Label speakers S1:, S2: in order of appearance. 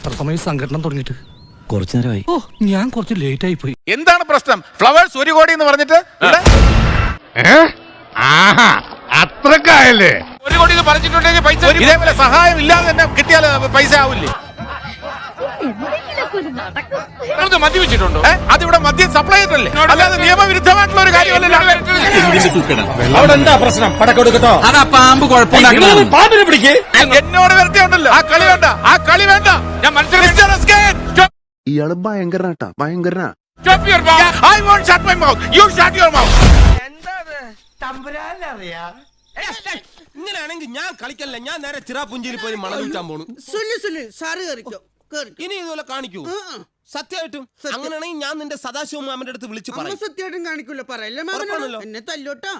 S1: എത്ര സമയം സംഘടന തുടങ്ങിയിട്ട്?
S2: കുറച്ചു നേരമായി.
S1: ഓ, ഞാൻ കുറച്ച് ലേറ്റ് ആയി പോയി.
S3: എന്താണ് പ്രശ്നം? ഫ്ലവേഴ്സ് 1 കോടി എന്ന് പറഞ്ഞിട്ട്
S4: അത്രക്കായല്ലേ?
S3: 1 കോടി എന്ന് പറഞ്ഞിട്ടുണ്ടെങ്കിൽ പൈസ ഇതേപോലെ സഹായം ഇല്ലാതെ തന്നെ കിട്ടിയാൽ പൈസ ആവില്ലേ? മദ്യവെച്ചിട്ടുണ്ടോ? അതിവിടെ മദ്യം സപ്ലൈ ചെയ്തല്ലേ, അല്ലാതെ നിയമവിരുദ്ധമായിട്ടുള്ള ഒരു കാര്യമല്ലല്ലോ.
S5: അവിടെ എന്താ പ്രശ്നം? പടക്കൊടുക്കട്ടോ? അതാ പാമ്പ് കുഴപ്പമില്ല, പാമ്പിനെ പിടിക്ക്.
S3: എന്നോട് വരട്ടിയുണ്ടല്ലോ. ആ കളി വേണ്ട, ആ കളി വേണ്ട. ഞാൻ മനസ്സിലാക്കി.
S4: ഇയാള് ഭയങ്കരനാട്ടാ, ഭയങ്കരനാ.
S3: I won't shut my mouth. You shut your mouth.
S5: ഇങ്ങനെയാണെങ്കിൽ ഞാൻ കളിക്കല്ല, ഞാൻ നേരെ ചിറാപുഞ്ചിയിൽ പോയി മണൽ വിൽക്കാൻ പോണു. ഇനി ഇതുപോലെ കാണിക്കൂ? സത്യമായിട്ടും അങ്ങനെയാണെങ്കിൽ ഞാൻ നിന്റെ സദാശിവ മാമന്റെ അടുത്ത് വിളിച്ചു പറയും.
S6: സത്യമായിട്ടും കാണിക്കൂല, പറയല്ലേ മാമനോട് എന്നെ തല്ലോട്ടാ.